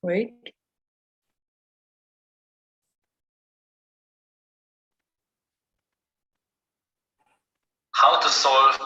Wait. How to solve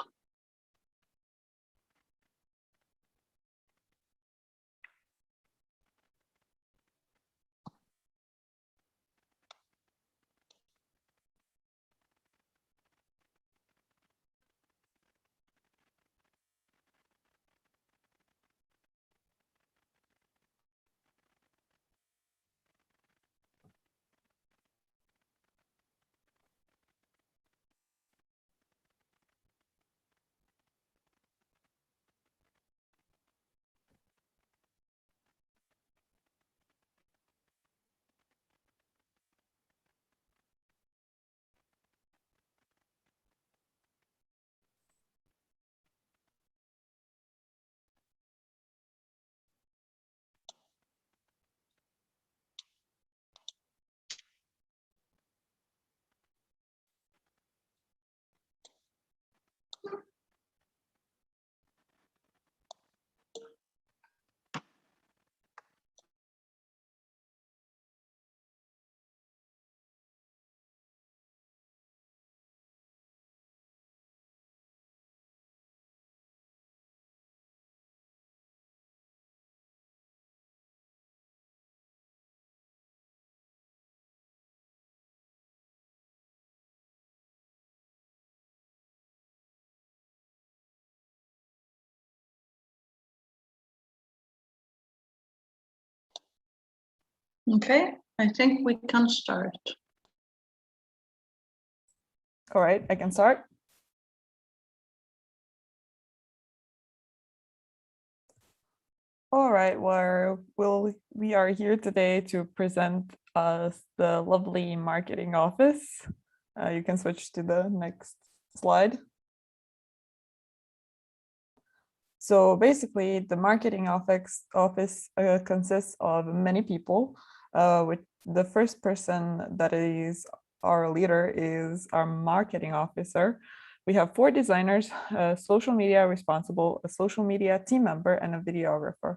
Okay, I think we can start. All right, I can start. All right, we are here today to present us the lovely marketing office. You can switch to the next slide. So basically, the marketing office consists of many people. With the first person that is our leader is our marketing officer. We have 4 designers, a social media responsible, a social media team member, and a videographer.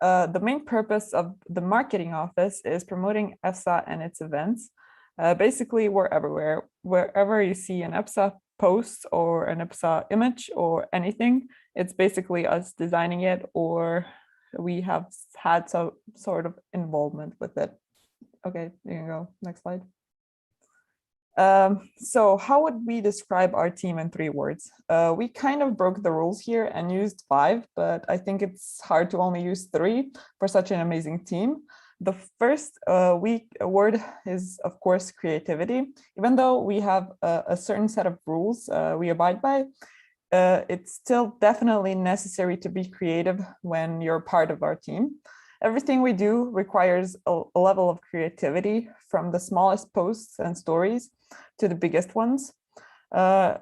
The main purpose of the marketing office is promoting EFPSA and its events. Basically, we're everywhere. Wherever you see an EFPSA post or an EFPSA image or anything, it's basically us designing it, or we have had some sort of involvement with it. Okay, you can go. Next slide. So how would we describe our team in 3 words? We kind of broke the rules here and used 5, but I think it's hard to only use 3 for such an amazing team. The first word is, of course, creativity. Even though we have a certain set of rules we abide by, it's still definitely necessary to be creative when you're part of our team. Everything we do requires a level of creativity, from the smallest posts and stories to the biggest ones.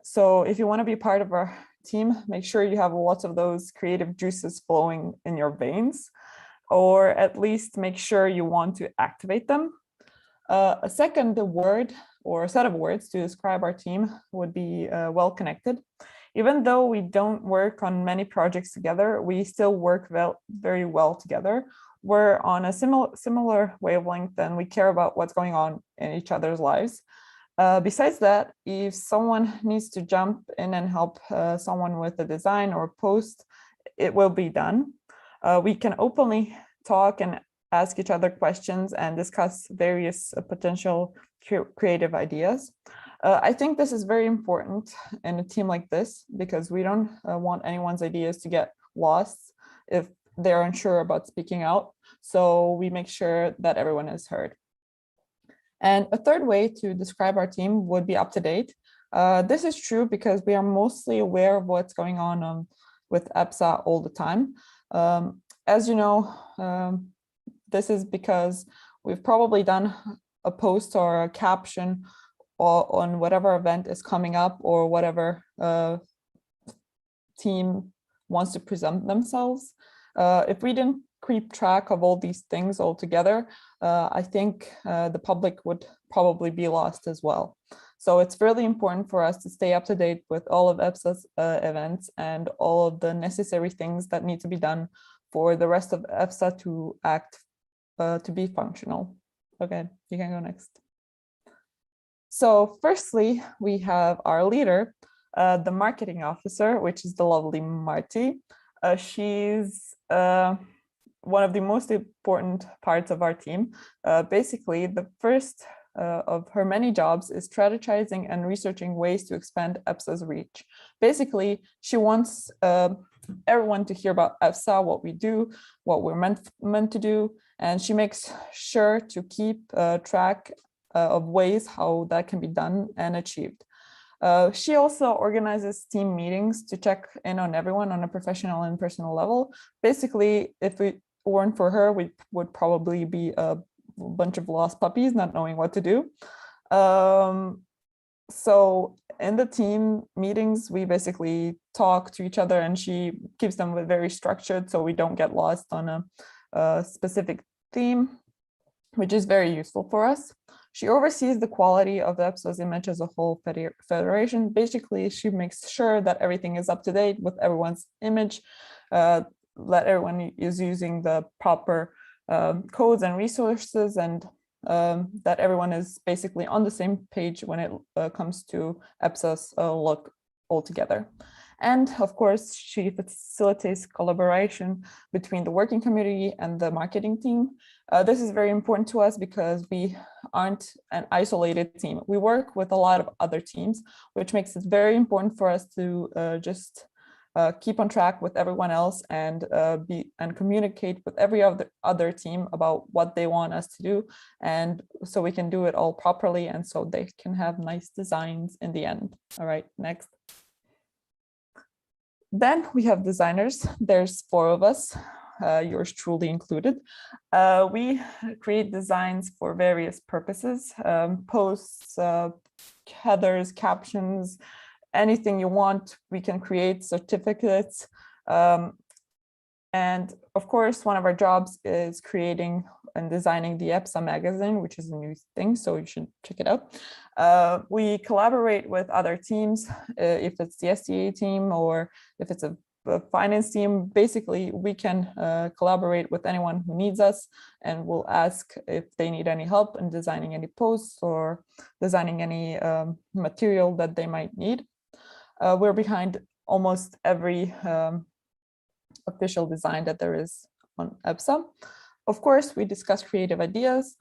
So if you want to be part of our team, make sure you have lots of those creative juices flowing in your veins, or at least make sure you want to activate them. A second word or set of words to describe our team would be well-connected. Even though we don't work on many projects together, we still work very well together. We're on a similar wavelength, and we care about what's going on in each other's lives. Besides that, if someone needs to jump in and help someone with a design or post, it will be done. We can openly talk and ask each other questions and discuss various potential creative ideas. I think this is very important in a team like this, because we don't want anyone's ideas to get lost if they're unsure about speaking out. So we make sure that everyone is heard. And a third way to describe our team would be up to date. This is true because we are mostly aware of what's going on with EFPSA all the time. As you know, this is because we've probably done a post or a caption on whatever event is coming up, or whatever team wants to present themselves. If we didn't keep track of all these things all together, I think the public would probably be lost as well. So it's really important for us to stay up to date with all of EFPSA's events and all of the necessary things that need to be done for the rest of EFPSA to act to be functional. Okay, you can go next. So firstly, we have our leader, the marketing officer, which is the lovely Marty. She's one of the most important parts of our team. Basically, the first of her many jobs is strategizing and researching ways to expand EFPSA's reach. Basically, she wants everyone to hear about EFPSA, what we do, what we're meant to do, and she makes sure to keep track of ways how that can be done and achieved. She also organizes team meetings to check in on everyone on a professional and personal level. Basically, if it weren't for her, we would probably be a bunch of lost puppies not knowing what to do. So in the team meetings, we basically talk to each other, and she keeps them very structured so we don't get lost on a specific theme, which is very useful for us. She oversees the quality of the EFPSA's image as a whole federation. Basically, she makes sure that everything is up to date with everyone's image, that everyone is using the proper codes and resources, and that everyone is basically on the same page when it comes to EFPSA's look altogether. And of course, she facilitates collaboration between the working community and the marketing team. This is very important to us because we aren't an isolated team. We work with a lot of other teams, which makes it very important for us to just keep on track with everyone else and communicate with every other team about what they want us to do, and so we can do it all properly and so they can have nice designs in the end. All right, next. Then we have designers. There's 4 of us, yours truly included. We create designs for various purposes, posts, headers, captions, anything you want. We can create certificates. And of course, one of our jobs is creating and designing the EFPSA magazine, which is a new thing, so you should check it out. We collaborate with other teams, if it's the STA team or if it's a finance team. Basically, we can collaborate with anyone who needs us, and we'll ask if they need any help in designing any posts or designing any material that they might need. We're behind almost every official design that there is on EFPSA. Of course, we discuss creative ideas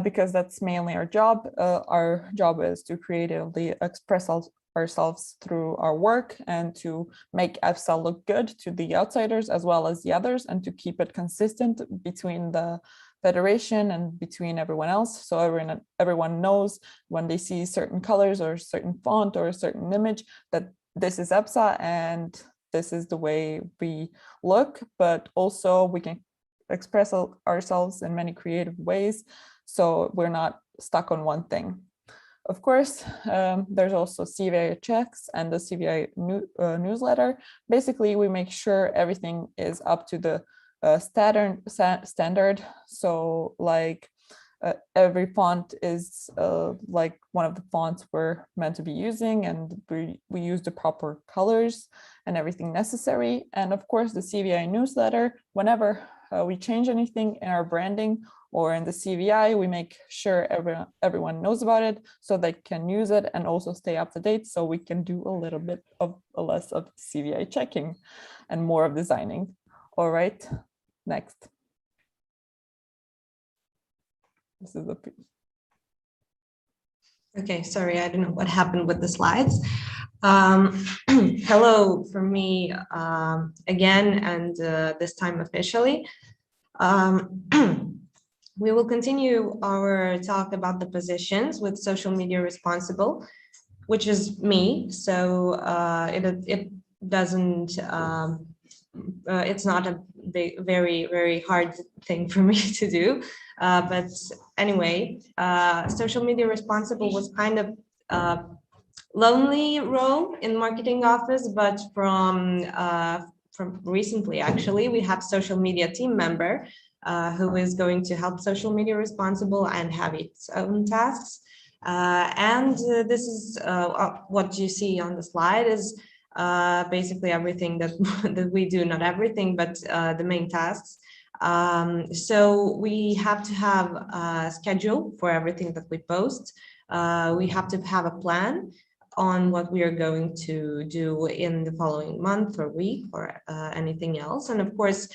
because that's mainly our job. Our job is to creatively express ourselves through our work and to make EFPSA look good to the outsiders as well as the others, and to keep it consistent between the federation and between everyone else. So everyone knows when they see certain colors or a certain font or a certain image that this is EFPSA and this is the way we look, but also we can express ourselves in many creative ways, so we're not stuck on one thing. Of course, there's also CVI checks and the CVI newsletter. Basically, we make sure everything is up to the standard. So like every font is like one of the fonts we're meant to be using, and we use the proper colors and everything necessary. And of course, the CVI newsletter, whenever we change anything in our branding or in the CVI, we make sure everyone knows about it so they can use it and also stay up to date, so we can do a little bit of less of CVI checking and more of designing. All right, next. This is the Okay, sorry, I don't know what happened with the slides. Hello from me again, and this time officially. We will continue our talk about the positions with social media responsible, which is me. So it doesn't, it's not a big, very hard thing for me to do. But anyway, social media responsible was kind of lonely role in marketing office, but from recently, actually, we have social media team member who is going to help social media responsible and have its own tasks. And this is what you see on the slide is basically everything that we do, not everything, but the main tasks. So we have to have a schedule for everything that we post. We have to have a plan on what we are going to do in the following month or week or anything else. And of course,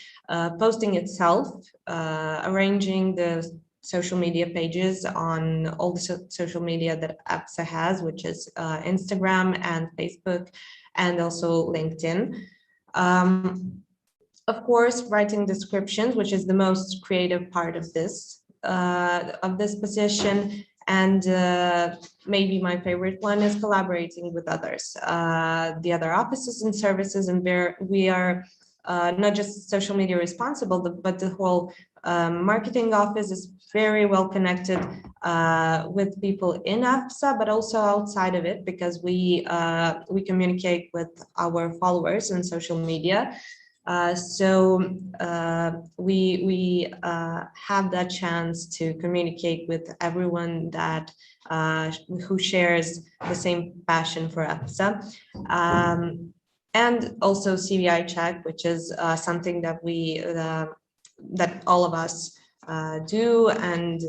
posting itself, arranging the social media pages on all the social media that EFPSA has, which is Instagram and Facebook, and also LinkedIn. Of course, writing descriptions, which is the most creative part of this position. And maybe my favorite one is collaborating with others, the other offices and services, and where we are not just social media responsible, but the whole marketing office is very well connected with people in EFPSA, but also outside of it, because we communicate with our followers on social media. So we have that chance to communicate with everyone that who shares the same passion for EFPSA. And also CVI check, which is something that that all of us do, and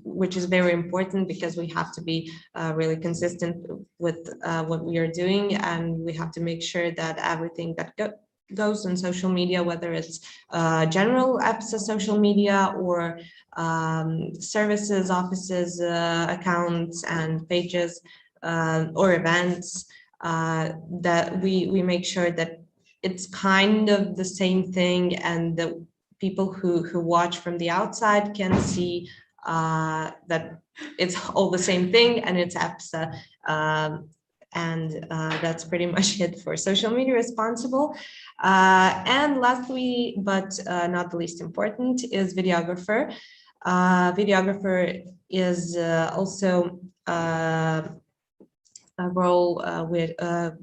which is very important because we have to be really consistent with what we are doing, and we have to make sure that everything that goes on social media, whether it's general EFPSA social media or services, offices, accounts and pages or events, that we make sure that it's kind of the same thing, and the people who watch from the outside can see that it's all the same thing, and it's EFPSA. And that's pretty much it for social media responsible. And lastly, but not the least important, is videographer. Videographer is also a role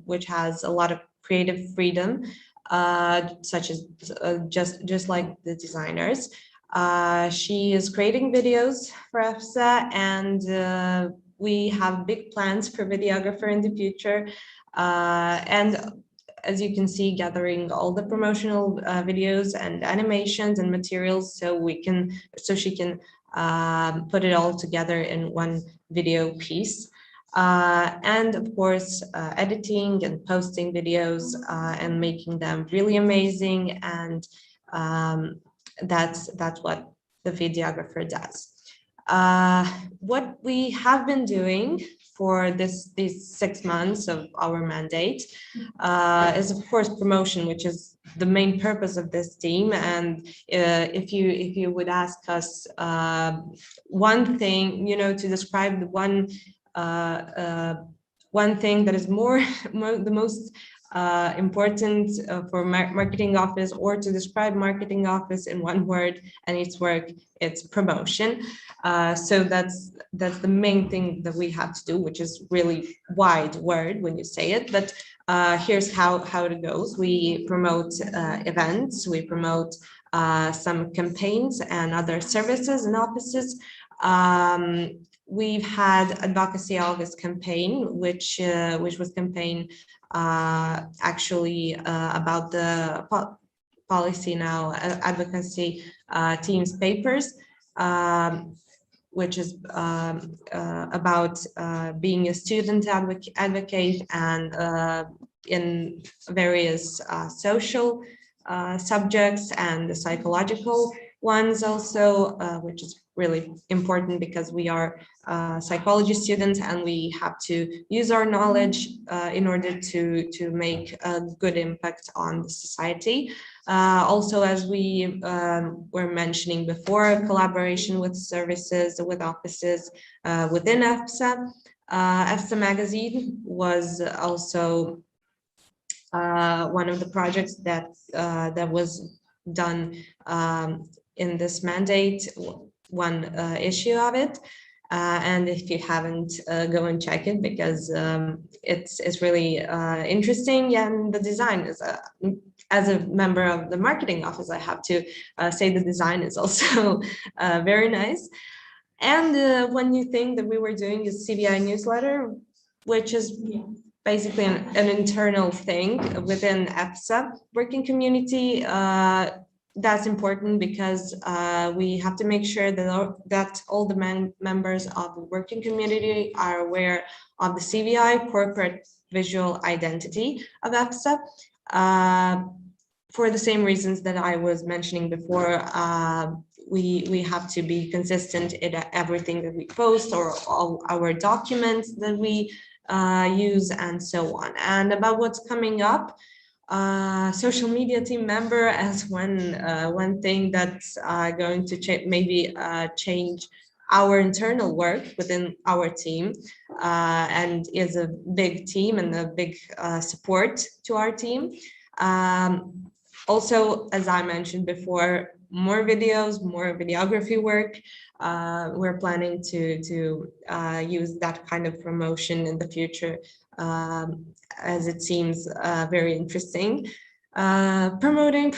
which has a lot of creative freedom, such as just like the designers. She is creating videos for EFPSA, and we have big plans for videographer in the future. And as you can see, gathering all the promotional videos and animations and materials, so she can put it all together in one video piece. And of course, editing and posting videos and making them really amazing. And that's what the videographer does. What we have been doing for these 6 months of our mandate is of course promotion, which is the main purpose of this team. And if you would ask us one thing, to describe the one thing that is the most important for marketing office, or to describe marketing office in one word and its work, it's promotion. So that's the main thing that we have to do, which is really wide word when you say it, but here's how it goes. We promote events, we promote some campaigns and other services and offices. We've had Advocacy August campaign, which was campaign actually about the policy now advocacy teams papers, which is about being a student advocate and in various social subjects and the psychological ones also, which is really important because we are psychology students and we have to use our knowledge in order to make a good impact on the society. Also, as we were mentioning before, collaboration with services, with offices within EFPSA. EFPSA magazine was also one of the projects that was done in this mandate, one issue of it. And if you haven't, go and check it, because it's really interesting, and the design is as a member of the marketing office, I have to say the design is also very nice. And one new thing that we were doing is CVI newsletter, which is basically an internal thing within EFPSA working community. that's important because we have to make sure that all the members of the working community are aware of the CVI, corporate visual identity of EFPSA. For the same reasons that I was mentioning before, we have to be consistent in everything that we post or all our documents that we use and so on. And about what's coming up, social media team member as one thing that's going to maybe change our internal work within our team, and is a big team and a big support to our team. Also, as I mentioned before, more videos, more videography work. We're planning to use that kind of promotion in the future, as it seems very interesting. Promoting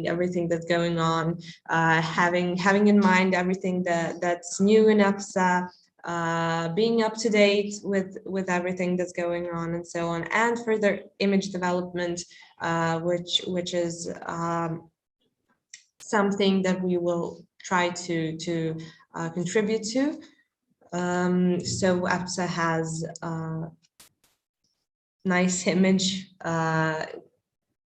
everything that's going on, having in mind everything that's new in EFPSA, being up to date with everything that's going on and so on, and further image development, which is something that we will try to contribute to. So EFPSA has nice image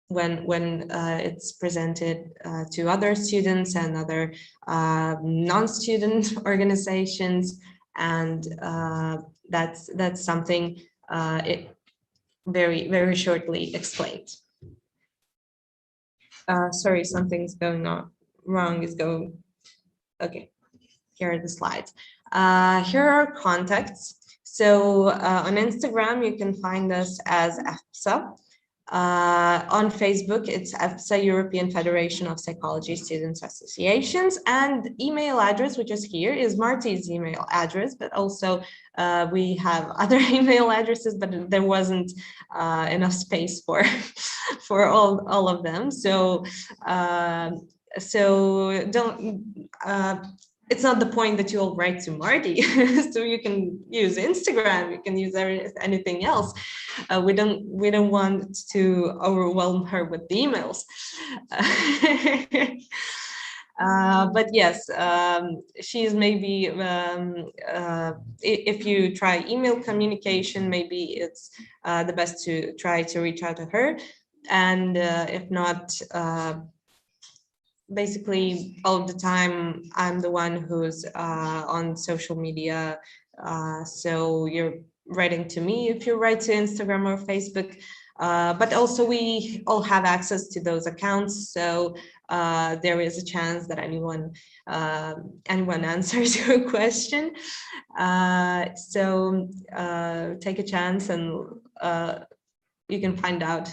when it's presented to other students and other non-student organizations, and that's something it very shortly explained. Sorry, something's going on wrong. Okay, here are the slides. Here are contacts. So on Instagram, you can find us as EFPSA. On Facebook, it's EFPSA, European Federation of Psychology Students Associations, and email address, which is here, is Marty's email address, but also we have other email addresses, but there wasn't enough space for for all of them. So don't. It's not the point that you'll write to Marty. So you can use Instagram, you can use anything else. We don't want to overwhelm her with the emails. But yes, she's maybe, if you try email communication, maybe it's the best to try to reach out to her. And if not, basically all the time I'm the one who's on social media, so you're writing to me if you write to Instagram or Facebook, but also we all have access to those accounts, so there is a chance that anyone answers your question. So take a chance, and you can find out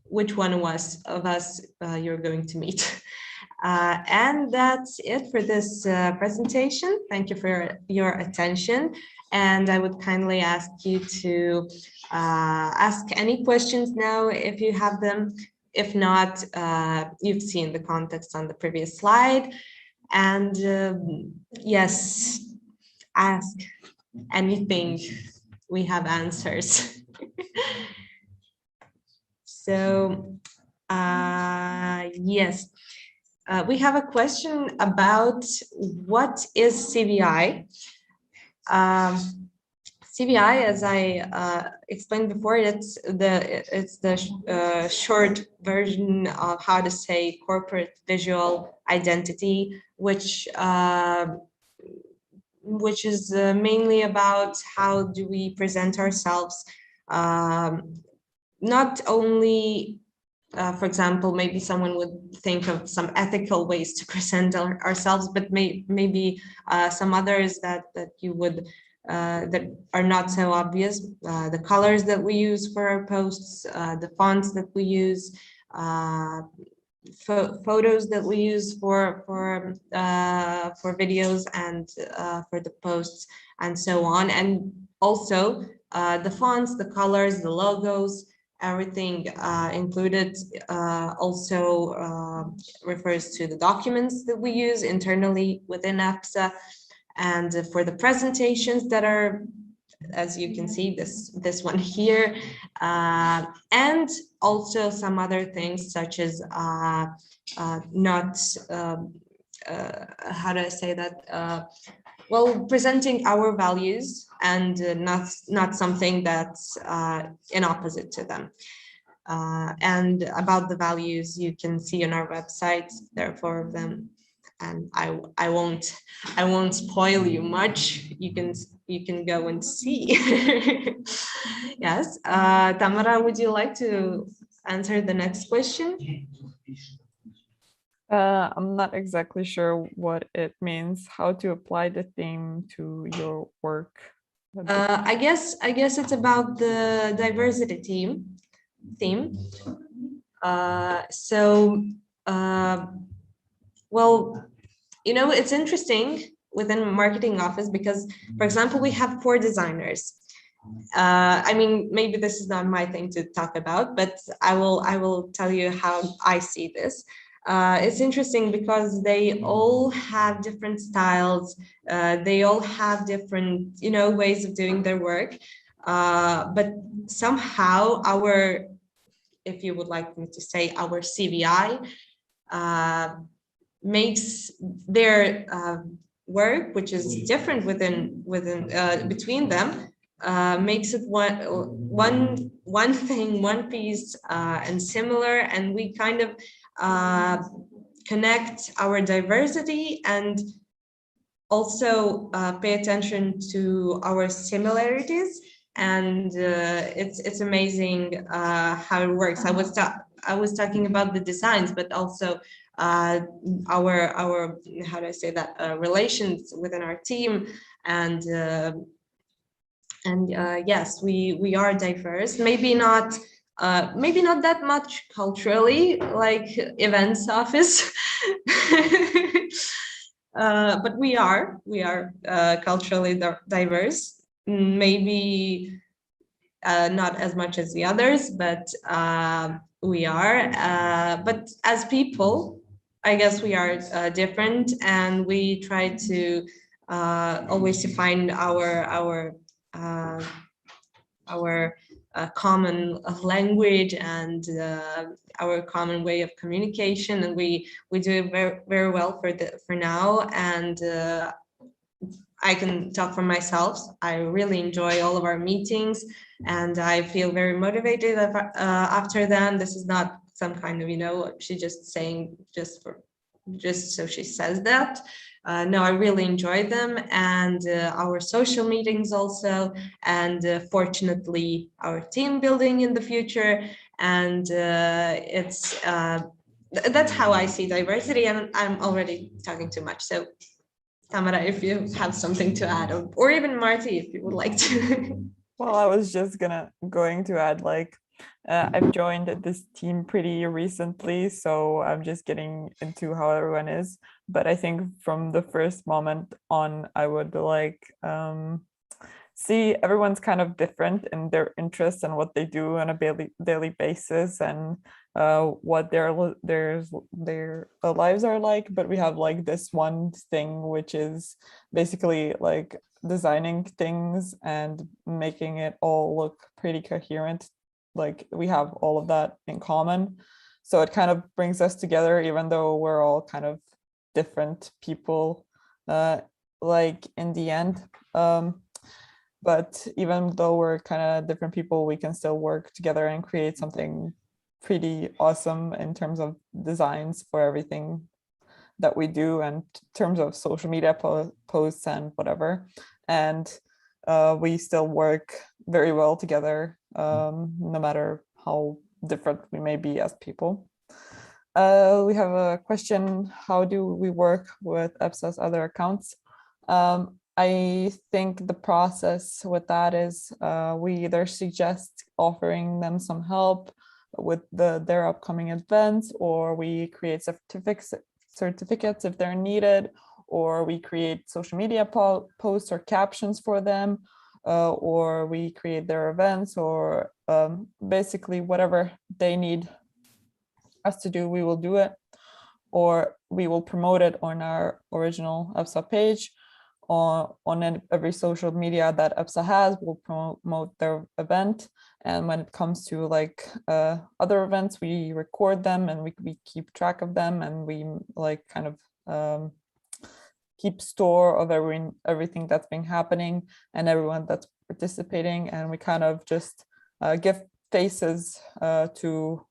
which one of us you're going to meet. And that's it for this presentation. Thank you for your attention. And I would kindly ask you to ask any questions now if you have them. If not, you've seen the context on the previous slide. And yes, ask anything. We have answers. So yes. We have a question about what is CVI. CVI, as I explained before, it's the short version of how to say corporate visual identity, which is mainly about how do we present ourselves, not only. For example, maybe someone would think of some ethical ways to present ourselves, but maybe some others that you would that are not so obvious. The colors that we use for our posts, the fonts that we use, photos that we use for videos and for the posts, and so on. And also the fonts, the colors, the logos. Everything included also refers to the documents that we use internally within EFPSA, and for the presentations that are as you can see, this one here, and also some other things such as not how do I say that? Well, presenting our values and not something that's in opposite to them. And about the values, you can see on our website, there are 4 of them, and I won't spoil you much. You can go and see. Yes, Tamara, would you like to answer the next question? I'm not exactly sure what it means, how to apply the theme to your work. I guess it's about the diversity theme. Well, it's interesting within marketing office because, for example, we have 4 designers. I mean, maybe this is not my thing to talk about, but I will tell you how I see this. It's interesting because they all have different styles. They all have different, ways of doing their work. But somehow if you would like me to say, our CVI makes their work, which is different between them, makes it one thing, one piece, and similar, and we kind of connect our diversity and also pay attention to our similarities. And it's amazing how it works. I was talking about the designs, but also our how do I say that, relations within our team, and yes, we are diverse. Maybe not that much culturally, like events office. But we are culturally diverse. Maybe not as much as the others, but we are. But as people, I guess we are different, and we try to always to find our common language and our common way of communication, and we do it very, very well for now. And I can talk for myself. I really enjoy all of our meetings, and I feel very motivated after them. This is not some kind of, she's just saying just so she says that. No, I really enjoy them, and our social meetings also, and fortunately our team building in the future. And it's that's how I see diversity, and I'm already talking too much. So Tamara, if you have something to add, or even Marty, if you would like to. Well, I was just going to add, like, I've joined this team pretty recently, so I'm just getting into how everyone is. But I think from the first moment on, I would see everyone's kind of different in their interests and what they do on a daily basis, and what their lives are like. But we have like this one thing, which is basically like designing things and making it all look pretty coherent. Like, we have all of that in common, so it kind of brings us together, even though we're all kind of different people, like in the end. But even though we're kind of different people, we can still work together and create something pretty awesome in terms of designs for everything that we do, and in terms of social media posts and whatever. And we still work very well together, no matter how different we may be as people. We have a question: how do we work with EFPSA's other accounts? I think the process with that is we either suggest offering them some help with their upcoming events, or we create certificates if they're needed, or we create social media posts or captions for them, or we create their events, or basically whatever they need us to do, we will do it, or we will promote it on our original EFPSA page, on every social media that EFPSA has. We'll promote their event. And when it comes to like other events, we record them and we keep track of them, and we like kind of keep store of everything that's been happening and everyone that's participating. And we kind of just give faces to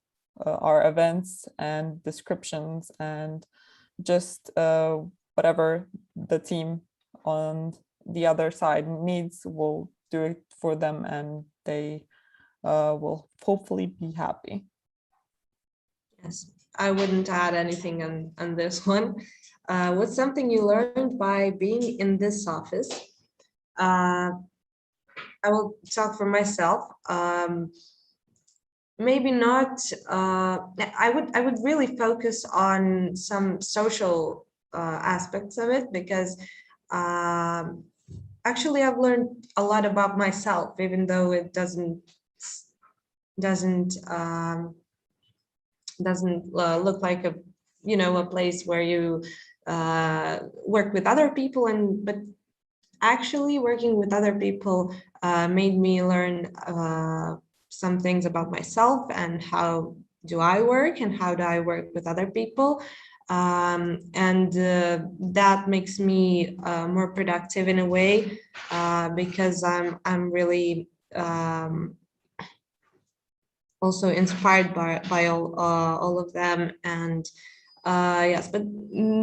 our events and descriptions, and just whatever the team on the other side needs, we'll do it for them, and they will hopefully be happy. Yes, I wouldn't add anything on this one. What's something you learned by being in this office? I will talk for myself. Maybe not. I would really focus on some social aspects of it, because actually I've learned a lot about myself, even though it doesn't look like a place where you work with other people, but actually working with other people made me learn some things about myself, and how do I work and how do I work with other people. And that makes me more productive in a way, because I'm really also inspired by all of them. And yes, but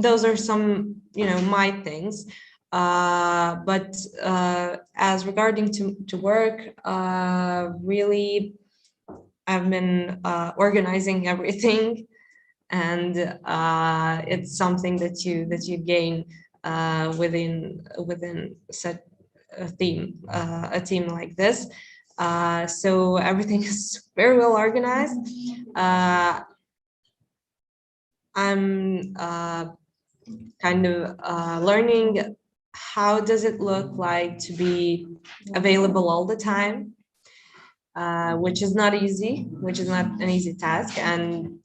those are some my things. But as regarding to work, really I've been organizing everything, and it's something that you gain within such a team like this. So everything is very well organized. I'm kind of learning how does it look like to be available all the time, which is not easy, which is not an easy task. And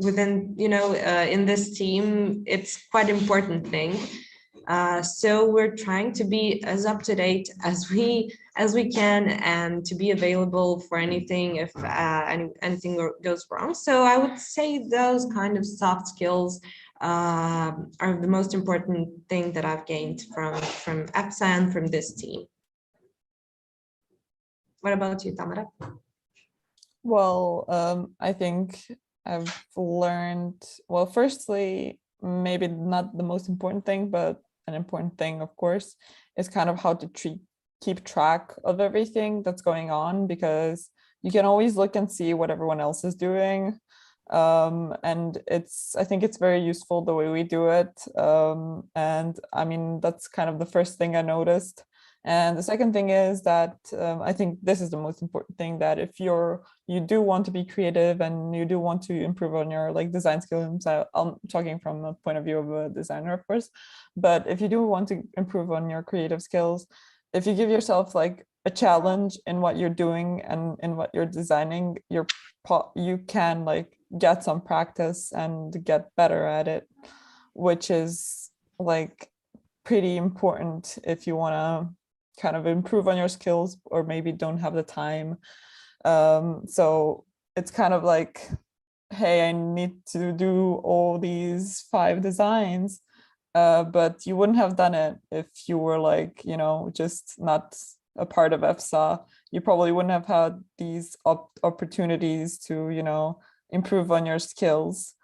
within, in this team, it's quite important thing. So we're trying to be as up to date as we can, and to be available for anything if anything goes wrong. So I would say those kind of soft skills are the most important thing that I've gained from EFPSA and from this team. What about you, Tamara? Well, I think I've learned, well, firstly, maybe not the most important thing, but an important thing, of course, is kind of how to keep track of everything that's going on, because you can always look and see what everyone else is doing. And I think it's very useful the way we do it. And I mean, that's kind of the first thing I noticed. And the second thing is that I think this is the most important thing, that if you do want to be creative and you do want to improve on your design skills, I'm talking from a point of view of a designer, of course, but if you do want to improve on your creative skills, if you give yourself a challenge in what you're doing and in what you're designing, you can get some practice and get better at it, which is pretty important if you want to kind of improve on your skills, or maybe don't have the time. So it's kind of hey, I need to do all these 5 designs, but you wouldn't have done it if you were just not a part of EFPSA. You probably wouldn't have had these opportunities to improve on your skills.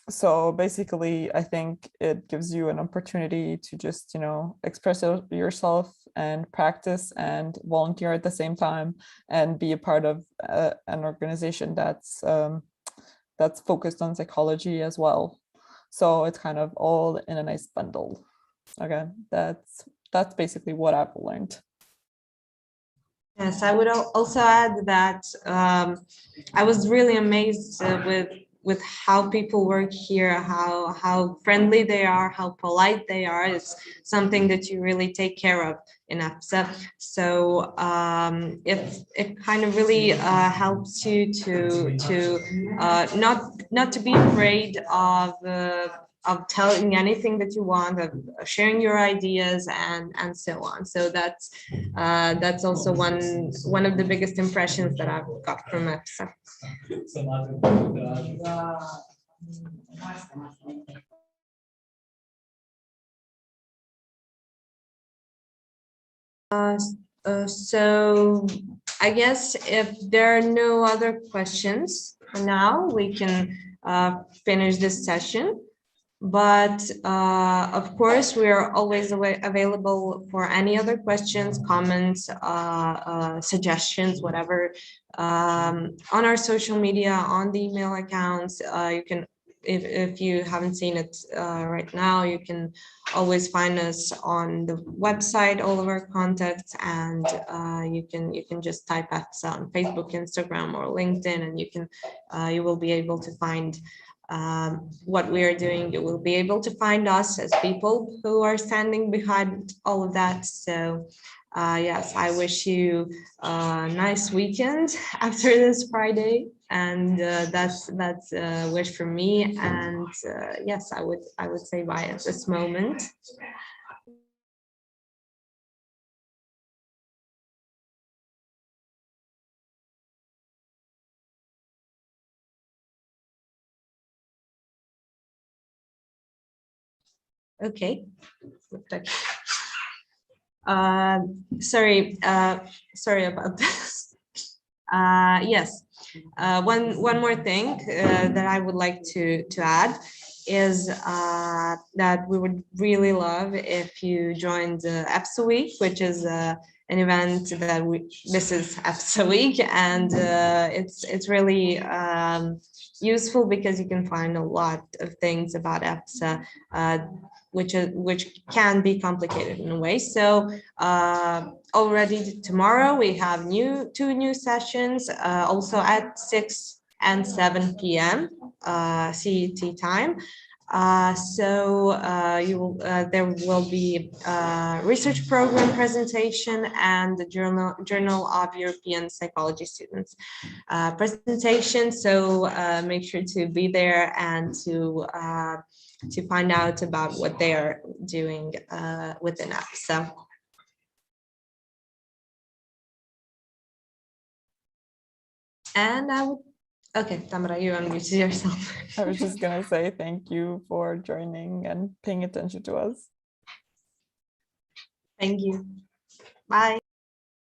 So basically, I think it gives you an opportunity to just, express yourself and practice and volunteer at the same time, and be a part of an organization that's focused on psychology as well. So it's kind of all in a nice bundle. Okay, that's basically what I've learned. Yes, I would also add that I was really amazed with how people work here, how friendly they are, how polite they are. It's something that you really take care of in EFPSA. So it kind of really helps you to not to be afraid of telling anything that you want, of sharing your ideas, and so on. So that's also one of the biggest impressions that I've got from EFPSA. So I guess if there are no other questions for now, we can finish this session. But of course, we are always available for any other questions, comments, suggestions, whatever, on our social media, on the email accounts. You can, if you haven't seen it right now, you can always find us on the website, all of our contacts, and you can just type EFPSA on Facebook, Instagram, or LinkedIn, and you will be able to find what we are doing. You will be able to find us as people who are standing behind all of that. So yes, I wish you a nice weekend after this Friday, and that's a wish for me. And yes, I would say bye at this moment. Okay. Sorry about this. Yes, one more thing that I would like to add is that we would really love if you joined EFPSA Week, which is an event that this is EFPSA Week, and it's really useful because you can find a lot of things about EFPSA, which can be complicated in a way. So already tomorrow we have two new sessions, also at 6 and 7 p.m. CET time. There will be a research program presentation and the Journal of European Psychology Students presentation. So make sure to be there and to find out about what they are doing within EFPSA. And okay, Tamara, you unmuted yourself. I was just gonna say thank you for joining and paying attention to us. Thank you. Bye.